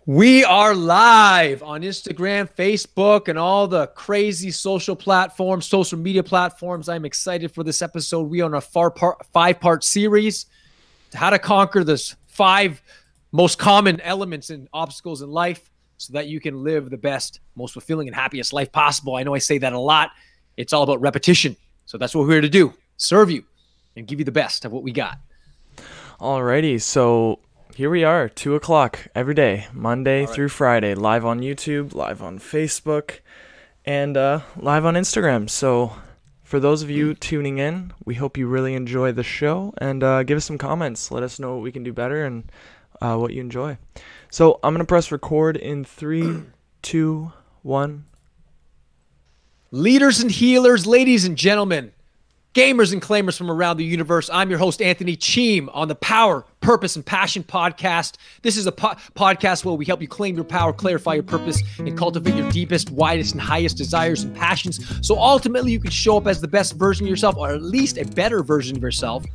We are live on Instagram, Facebook, and all the crazy social platforms, social media platforms. I'm excited for this episode. We are on a five-part series, how to conquer this 5 most common elements and obstacles in life so that you can live the best, most fulfilling, and happiest life possible. I know I say that a lot. It's all about repetition. So that's what we're here to do, serve you and give you the best of what we got. Alrighty, so here we are, 2 o'clock every day, Monday through Friday, live on YouTube, live on Facebook, and live on Instagram. So for those of you tuning in, we hope you really enjoy the show, and give us some comments. Let us know what we can do better and what you enjoy. So I'm going to press record in 3, 2, 1. Leaders and healers, ladies and gentlemen, gamers and claimers from around the universe. I'm your host, Anthony Cheam, on the Power, Purpose, and Passion podcast. This is a podcast where we help you claim your power, clarify your purpose, and cultivate your deepest, widest, and highest desires and passions. So ultimately, you can show up as the best version of yourself, or at least a better version of yourself,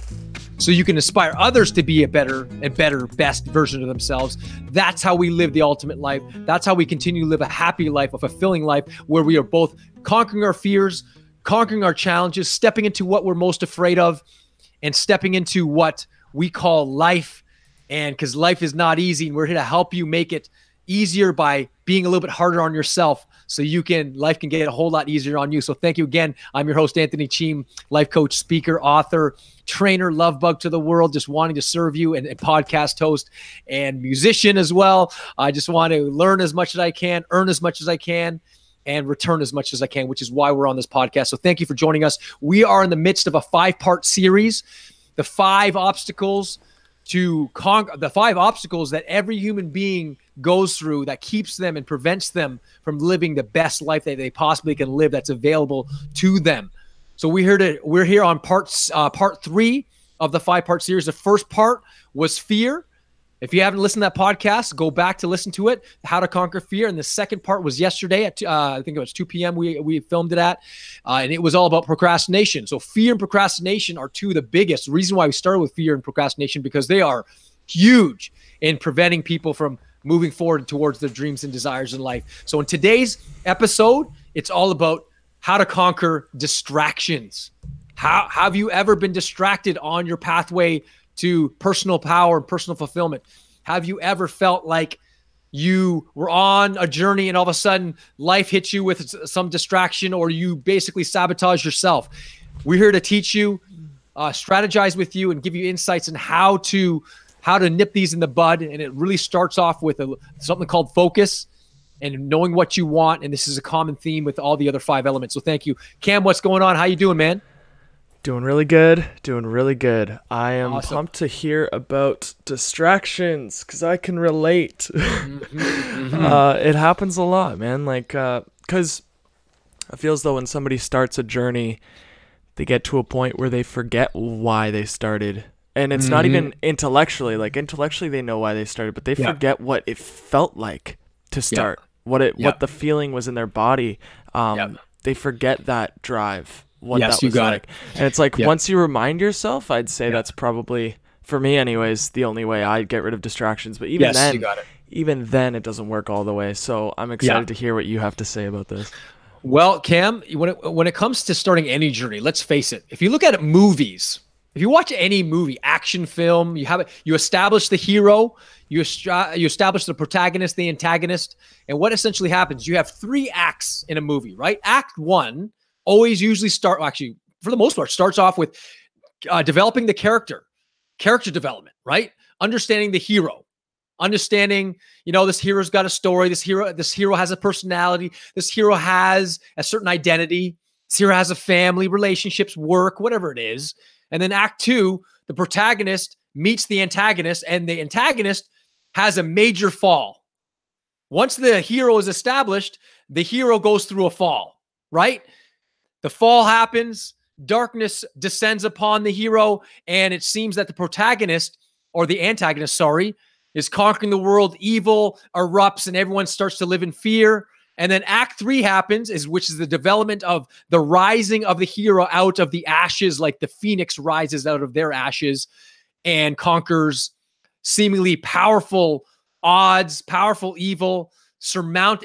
so you can inspire others to be a better and better, best version of themselves. That's how we live the ultimate life. That's how we continue to live a happy life, a fulfilling life, where we are both conquering our fears, conquering our challenges, stepping into what we're most afraid of, and stepping into what we call life. And because life is not easy, and we're here to help you make it easier by being a little bit harder on yourself, so life can get a whole lot easier on you. So thank you again. I'm your host, Anthony Cheam, life coach, speaker, author, trainer, love bug to the world, just wanting to serve you, and podcast host and musician as well. I just want to learn as much as I can, earn as much as I can, and return as much as I can, which is why we're on this podcast. So thank you for joining us. We are in the midst of a 5-part series, the 5 obstacles to conquer, the 5 obstacles that every human being goes through that keeps them and prevents them from living the best life that they possibly can live, that's available to them. So we're here on part 3 of the 5-part series. The first part was fear. If you haven't listened to that podcast, go back to listen to it, How to Conquer Fear. And the second part was yesterday at, I think it was 2 p.m. we filmed it at, and it was all about procrastination. So fear and procrastination are 2 of the biggest. The reason why we started with fear and procrastination, because they are huge in preventing people from moving forward towards their dreams and desires in life. So in today's episode, it's all about how to conquer distractions. How have you ever been distracted on your pathway to personal power and personal fulfillment? Have you ever felt like you were on a journey and all of a sudden life hits you with some distraction, or you basically sabotage yourself? We're here to teach you, strategize with you, and give you insights on how to nip these in the bud. And it really starts off with something called focus and knowing what you want. And this is a common theme with all the other 5 elements. So thank you. Cam, what's going on? How you doing, man? Doing really good. I am Awesome. pumped to hear about distractions because I can relate. It happens a lot, man. Because I feel as though when somebody starts a journey, they get to a point where they forget why they started. And it's not even intellectually. Like intellectually, they know why they started, but they forget what it felt like to start. What the feeling was in their body. They forget that drive. Yes, you got it. And it's like, once you remind yourself, I'd say that's probably, for me anyways, the only way I'd get rid of distractions. But even then, you got it. Even then, it doesn't work all the way. So I'm excited to hear what you have to say about this. Well, Cam, when it comes to starting any journey, let's face it. If you look at movies, if you watch any movie, action film, you establish the hero, you establish the protagonist, the antagonist, and what essentially happens, you have 3 acts in a movie, right? Act 1 always usually for the most part, starts off with developing the character development, right? Understanding the hero, understanding, this hero's got a story. This hero has a personality. This hero has a certain identity. This hero has a family, relationships, work, whatever it is. And then act 2, the protagonist meets the antagonist, and the antagonist has a major fall. Once the hero is established, the hero goes through a fall, right? The fall happens, darkness descends upon the hero, and it seems that the protagonist, or the antagonist, is conquering the world. Evil erupts, and everyone starts to live in fear. And then Act 3 happens, which is the development of the rising of the hero out of the ashes, like the phoenix rises out of their ashes and conquers seemingly powerful odds, powerful evil,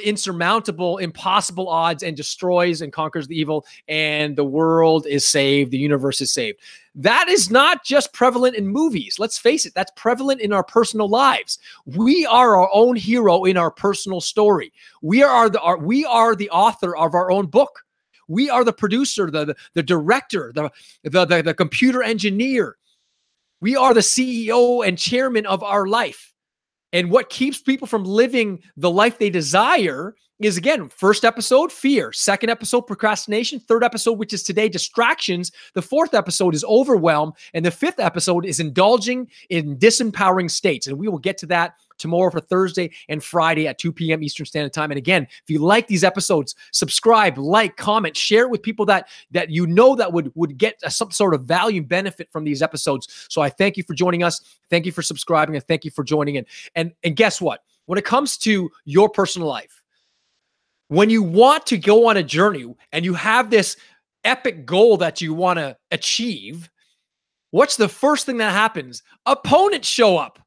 insurmountable, impossible odds, and destroys and conquers the evil, and the world is saved, the universe is saved. That is not just prevalent in movies. Let's face it, that's prevalent in our personal lives. We are our own hero in our personal story. We are the author of our own book. We are the producer, the director, the computer engineer. We are the CEO and chairman of our life. And what keeps people from living the life they desire is, again, first episode, fear. Second episode, procrastination. Third episode, which is today, distractions. The fourth episode is overwhelm. And the fifth episode is indulging in disempowering states. And we will get to that tomorrow for Thursday and Friday at 2 p.m. Eastern Standard Time. And again, if you like these episodes, subscribe, like, comment, share it with people that you know that would get some sort of value and benefit from these episodes. So I thank you for joining us. Thank you for subscribing, and thank you for joining in. And guess what? When it comes to your personal life, when you want to go on a journey and you have this epic goal that you want to achieve, what's the first thing that happens? Opponents show up.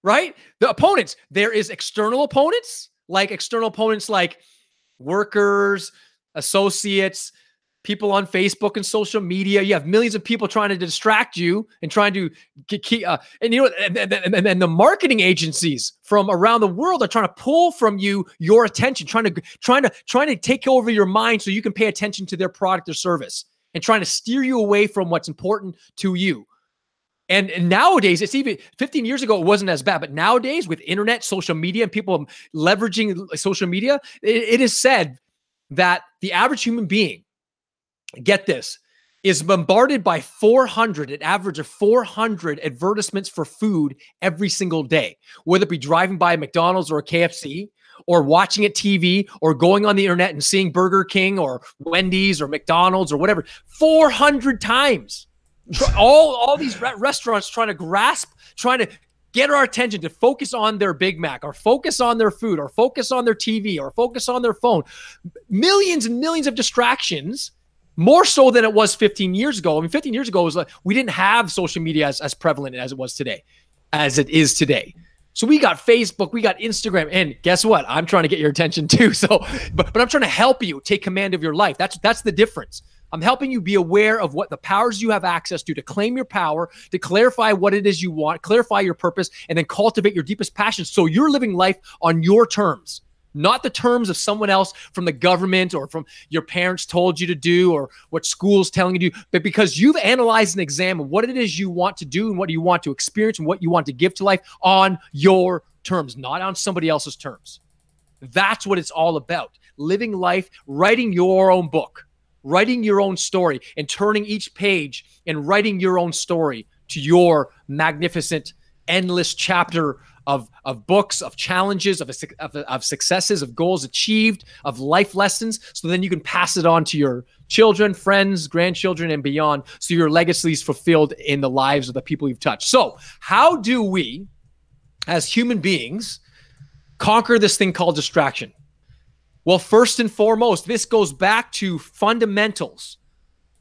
Right? The opponents, there is external opponents like workers, associates, people on Facebook and social media. You have millions of people trying to distract you and trying to and you know, and the marketing agencies from around the world are trying to pull from you your attention, trying to take over your mind so you can pay attention to their product or service, and trying to steer you away from what's important to you. And nowadays, it's even 15 years ago, it wasn't as bad. But nowadays, with internet, social media, and people leveraging social media, it is said that the average human being, get this, is bombarded by an average of 400 advertisements for food every single day, whether it be driving by a McDonald's or a KFC, or watching at TV, or going on the internet and seeing Burger King or Wendy's or McDonald's or whatever, 400 times. All these restaurants trying to get our attention to focus on their Big Mac, or focus on their food, or focus on their TV, or focus on their phone. Millions and millions of distractions, more so than it was 15 years ago. I mean, 15 years ago, it was like we didn't have social media as prevalent as it is today. So we got Facebook, we got Instagram, and guess what? I'm trying to get your attention too. So, but I'm trying to help you take command of your life. That's the difference. I'm helping you be aware of what the powers you have access to claim your power, to clarify what it is you want, clarify your purpose, and then cultivate your deepest passions so you're living life on your terms, not the terms of someone else from the government or from your parents told you to do or what school's telling you to do, but because you've analyzed and examined what it is you want to do and what you want to experience and what you want to give to life on your terms, not on somebody else's terms. That's what it's all about. Living life, writing your own book, writing your own story, and turning each page and writing your own story to your magnificent, endless chapter of books, of challenges, of successes, of goals achieved, of life lessons, so then you can pass it on to your children, friends, grandchildren, and beyond, so your legacy is fulfilled in the lives of the people you've touched. So how do we, as human beings, conquer this thing called distraction? Well, first and foremost, this goes back to fundamentals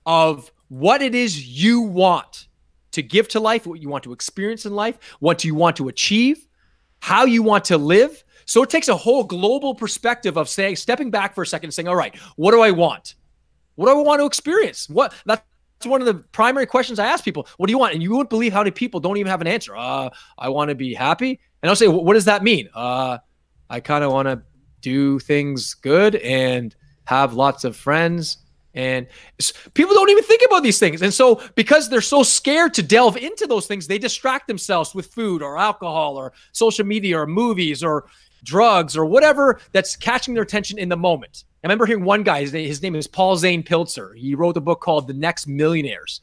of what it is you want to give to life, what you want to experience in life, what you want to achieve, how you want to live. So it takes a whole global perspective of stepping back for a second and saying, all right, what do I want? What do I want to experience? That's one of the primary questions I ask people. What do you want? And you wouldn't believe how many people don't even have an answer. I want to be happy. And I'll say, what does that mean? I kind of want to do things good and have lots of friends. And people don't even think about these things. And so because they're so scared to delve into those things, they distract themselves with food or alcohol or social media or movies or drugs or whatever that's catching their attention in the moment. I remember hearing one guy, his name is Paul Zane Pilzer. He wrote a book called The Next Millionaires.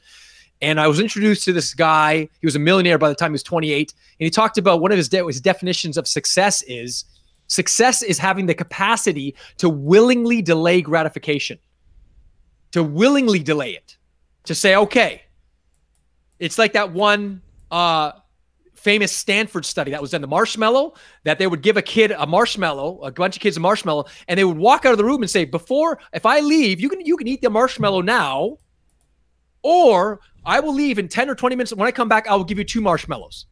And I was introduced to this guy. He was a millionaire by the time he was 28. And he talked about one of his definitions of success is having the capacity to willingly delay gratification. To willingly delay it, to say, okay, it's like that one famous Stanford study that was done, the marshmallow, that they would give a kid a marshmallow, a bunch of kids a marshmallow, and they would walk out of the room and say, if I leave, you can eat the marshmallow now, or I will leave in 10 or 20 minutes. When I come back, I will give you 2 marshmallows.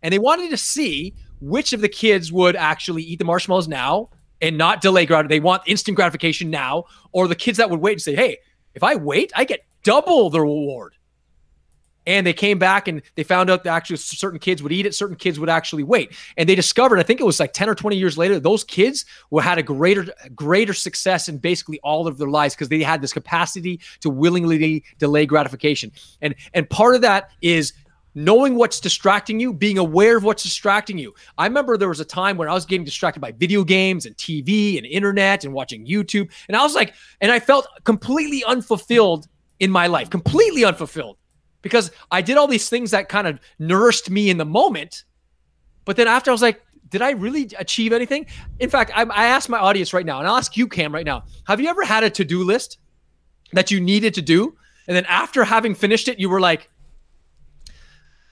And they wanted to see which of the kids would actually eat the marshmallows now and not delay gratification. They want instant gratification now, or the kids that would wait and say, hey, if I wait, I get double the reward. And they came back and they found out that actually certain kids would eat it, certain kids would actually wait. And they discovered, I think it was like 10 or 20 years later, those kids had a greater success in basically all of their lives because they had this capacity to willingly delay gratification. And part of that is knowing what's distracting you, being aware of what's distracting you. I remember there was a time when I was getting distracted by video games and TV and internet and watching YouTube. And I was like, and I felt completely unfulfilled in my life, completely unfulfilled. Because I did all these things that kind of nourished me in the moment. But then after I was like, did I really achieve anything? In fact, I asked my audience right now, and I'll ask you, Cam, right now. Have you ever had a to-do list that you needed to do? And then after having finished it, you were like,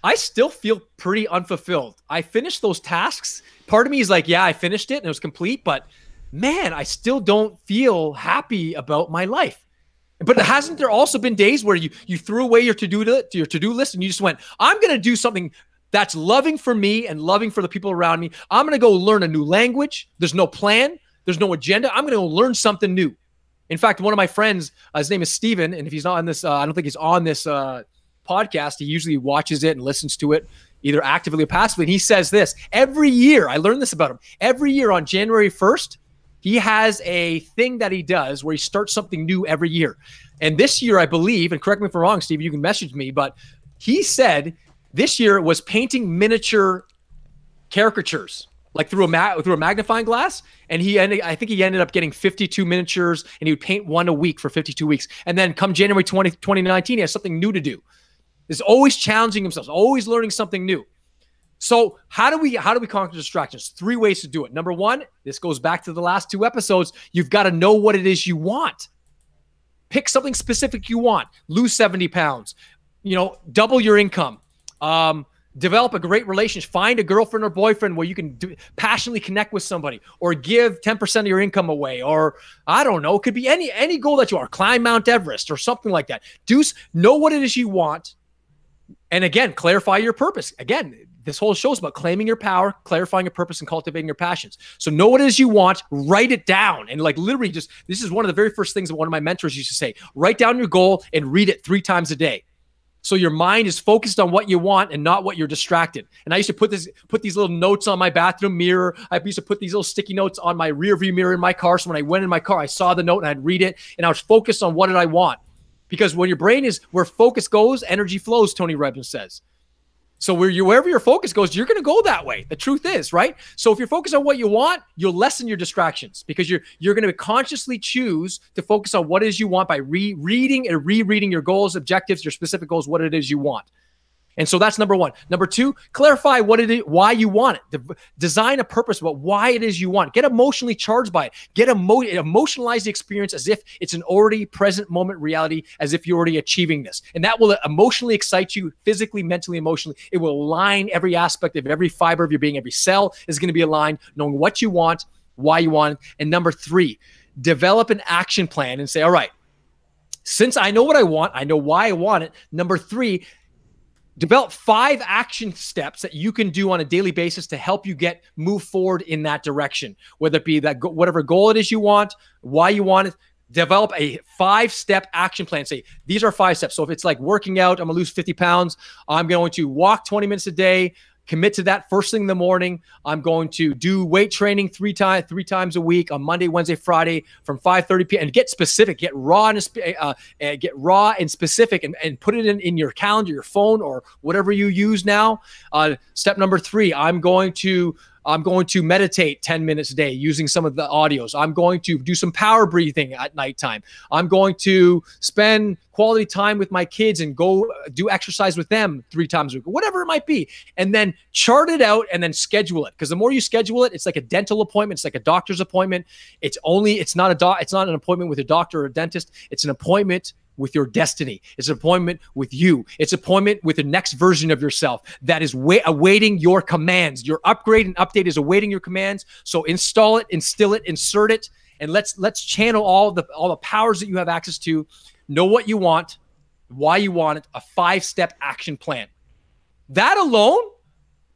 I still feel pretty unfulfilled. I finished those tasks. Part of me is like, yeah, I finished it and it was complete. But man, I still don't feel happy about my life. But hasn't there also been days where you threw away your to-do list and you just went, I'm going to do something that's loving for me and loving for the people around me. I'm going to go learn a new language. There's no plan. There's no agenda. I'm going to go learn something new. In fact, one of my friends, his name is Steven, and if he's not on this, I don't think he's on this podcast. He usually watches it and listens to it either actively or passively. And he says this, every year, I learned this about him, every year on January 1st, he has a thing that he does where he starts something new every year. And this year, I believe, and correct me if I'm wrong, Steve, you can message me, but he said this year was painting miniature caricatures, like through a magnifying glass. And I think he ended up getting 52 miniatures, and he would paint one a week for 52 weeks. And then come January 2019, he has something new to do. He's always challenging himself, always learning something new. So how do we conquer distractions? 3 ways to do it. Number 1, this goes back to the last 2 episodes. You've got to know what it is you want. Pick something specific you want. Lose 70 pounds. Double your income. Develop a great relationship. Find a girlfriend or boyfriend where you can passionately connect with somebody, or give 10% of your income away, or I don't know. It could be any goal that you are. Climb Mount Everest or something like that. Know what it is you want. And again, clarify your purpose. Again, this whole show is about claiming your power, clarifying your purpose, and cultivating your passions. So know what it is you want, write it down. And like literally this is one of the very first things that one of my mentors used to say, write down your goal and read it 3 times a day. So your mind is focused on what you want and not what you're distracted. And I used to put these little notes on my bathroom mirror. I used to put these little sticky notes on my rear view mirror in my car. So when I went in my car, I saw the note and I'd read it, and I was focused on what did I want. Because when your brain is where focus goes, energy flows, Tony Robbins says. So wherever your focus goes, you're going to go that way. The truth is, right? So if you're focused on what you want, you'll lessen your distractions, because you're going to consciously choose to focus on what it is you want by reading and rereading your goals, objectives, your specific goals, what it is you want. And so that's number 1. Number 2, clarify what it is, why you want it. Design a purpose about why it is you want. Get emotionally charged by it. Emotionalize the experience as if it's an already present moment reality, as if you're already achieving this. And that will emotionally excite you, physically, mentally, emotionally. It will align every aspect of every fiber of your being. Every cell is going to be aligned, knowing what you want, why you want it. And number 3, develop an action plan and say, all right, since I know what I want, I know why I want it. Number 3, develop 5 action steps that you can do on a daily basis to help you move forward in that direction, whether it be that whatever goal it is you want, why you want it. Develop a 5-step action plan. Say, these are 5 steps. So if it's like working out, I'm going to lose 50 pounds. I'm going to walk 20 minutes a day. Commit to that first thing in the morning. I'm going to do weight training 3 times a week on Monday, Wednesday, Friday from 5:30 p.m. And get specific, get raw and specific, and put it in your calendar, your phone, or whatever you use now. Step number 3, I'm going to meditate 10 minutes a day using some of the audios. I'm going to do some power breathing at nighttime. I'm going to spend quality time with my kids and go do exercise with them 3 times a week, whatever it might be. And then chart it out and then schedule it. Because the more you schedule it, it's like a dental appointment. It's like a doctor's appointment. It's not an appointment with a doctor or a dentist. It's an appointment with your destiny. It's an appointment with you. It's an appointment with the next version of yourself that is awaiting your commands. Your upgrade and update is awaiting your commands. So install it, instill it, insert it, and let's channel all the powers that you have access to. Know what you want, why you want it, a 5-step action plan. That alone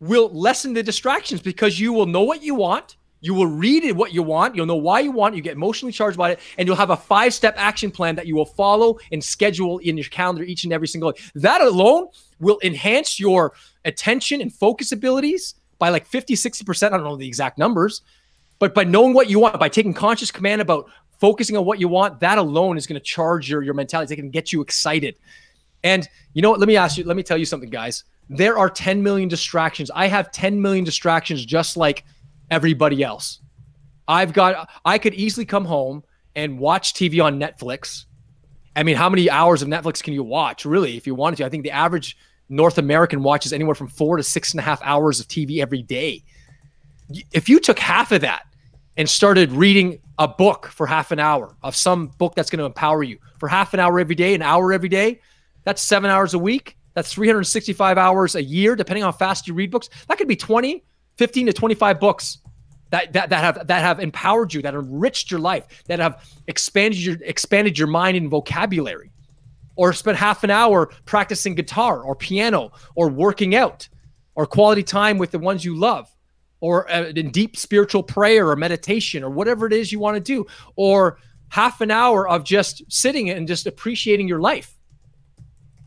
will lessen the distractions because you will know what you want. You will read it what you want. You'll know why you want it. You get emotionally charged about it. And you'll have a 5-step action plan that you will follow and schedule in your calendar each and every single day. That alone will enhance your attention and focus abilities by like 50, 60%. I don't know the exact numbers, but by knowing what you want, by taking conscious command about focusing on what you want, that alone is going to charge your mentality. It can get you excited. And you know what? Let me tell you something, guys. There are 10 million distractions. I have 10 million distractions just like everybody else. I could easily come home and watch TV on Netflix. I mean, how many hours of Netflix can you watch, really, if you wanted to? I think the average North American watches anywhere from 4 to 6.5 hours of TV every day. If you took half of that and started reading a book for half an hour of some book that's going to empower you for half an hour every day, an hour every day, that's 7 hours a week. That's 365 hours a year, depending on how fast you read books. That could be 15 to 25 books that have empowered you, that have enriched your life, that have expanded your mind and vocabulary. Or spend half an hour practicing guitar or piano or working out or quality time with the ones you love, or in deep spiritual prayer or meditation or whatever it is you want to do, or half an hour of just sitting and just appreciating your life.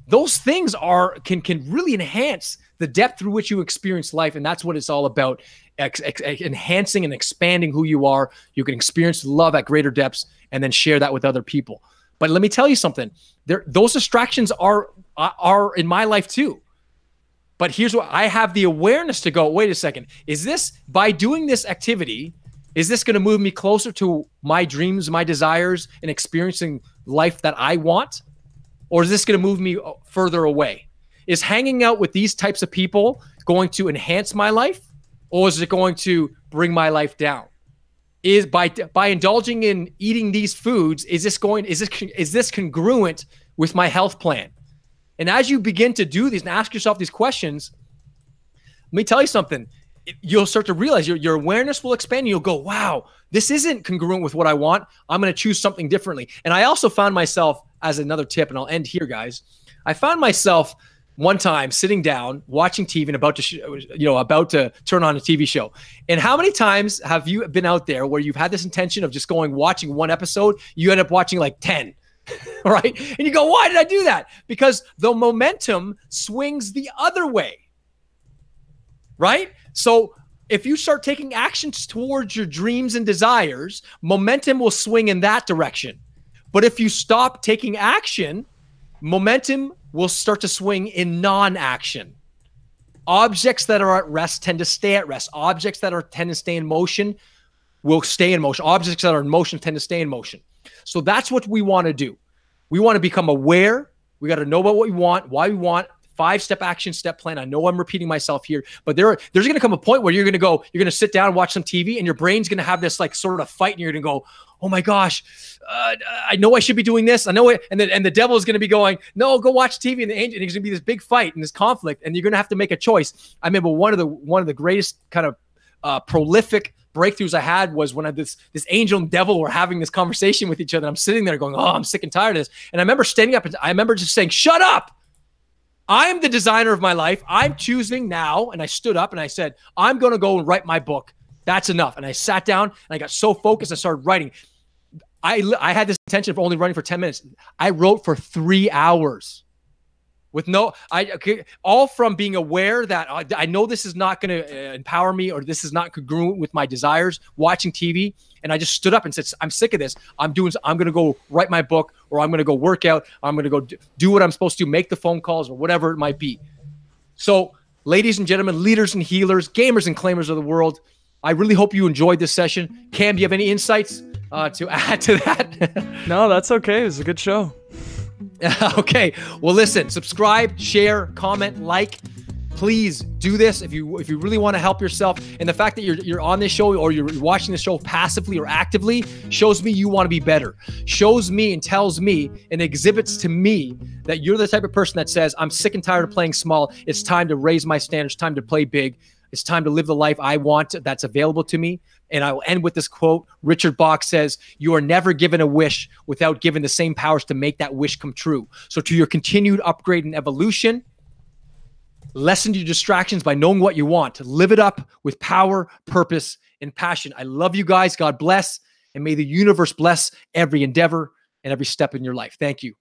Those things can really enhance the depth through which you experience life. And that's what it's all about, enhancing and expanding who you are. You can experience love at greater depths and then share that with other people. But let me tell you something. Those distractions are in my life too. But here's what I have: the awareness to go, wait a second. Is this, by doing this activity, is this going to move me closer to my dreams, my desires, and experiencing life that I want? Or is this going to move me further away? Is hanging out with these types of people going to enhance my life? Or is it going to bring my life down? Is by indulging in eating these foods, is this congruent with my health plan? And as you begin to do these and ask yourself these questions, let me tell you something. You'll start to realize your awareness will expand. And you'll go, wow, this isn't congruent with what I want. I'm going to choose something differently. And I also found myself, as another tip, and I'll end here, guys. I found myself one time sitting down, watching TV and about to turn on a TV show. And how many times have you been out there where you've had this intention of just watching one episode, you end up watching like 10, right? And you go, why did I do that? Because the momentum swings the other way, right? So if you start taking actions towards your dreams and desires, momentum will swing in that direction. But if you stop taking action, momentum will start to swing in non-action. Objects that are at rest tend to stay at rest. Objects that tend to stay in motion will stay in motion. Objects that are in motion tend to stay in motion. So that's what we want to do. We want to become aware. We got to know about what we want, why we want. 5-step action step plan. I know I'm repeating myself here, but there's going to come a point where you're going to sit down and watch some TV, and your brain's going to have this like sort of fight, and you're going to go, oh my gosh, I know I should be doing this. I know it. And the devil is going to be going, no, go watch TV. And there's going to be this big fight and this conflict, and you're going to have to make a choice. I remember one of the greatest kind of prolific breakthroughs I had was when this angel and devil were having this conversation with each other. I'm sitting there going, oh, I'm sick and tired of this. And I remember standing up and I remember just saying, shut up. I'm the designer of my life. I'm choosing now. And I stood up and I said, I'm going to go and write my book. That's enough. And I sat down and I got so focused. I started writing. I had this intention of only running for 10 minutes. I wrote for 3 hours with all from being aware that I know this is not going to empower me, or this is not congruent with my desires, watching TV. And I just stood up and said, I'm sick of this. I'm going to go write my book, or I'm going to go work out. I'm going to go do what I'm supposed to, make the phone calls or whatever it might be. So ladies and gentlemen, leaders and healers, gamers and claimers of the world, I really hope you enjoyed this session. Cam, do you have any insights to add to that? No, that's okay. It was a good show. Okay. Well, listen, subscribe, share, comment, like. Please do this if you really want to help yourself. And the fact that you're on this show or you're watching this show passively or actively shows me you want to be better. Shows me and tells me and exhibits to me that you're the type of person that says, I'm sick and tired of playing small. It's time to raise my standards, time to play big. It's time to live the life I want that's available to me. And I will end with this quote. Richard Bach says, you are never given a wish without given the same powers to make that wish come true. So to your continued upgrade and evolution, Lessen your distractions by knowing what you want. Live it up with power, purpose, and passion. I love you guys. God bless. And may the universe bless every endeavor and every step in your life. Thank you.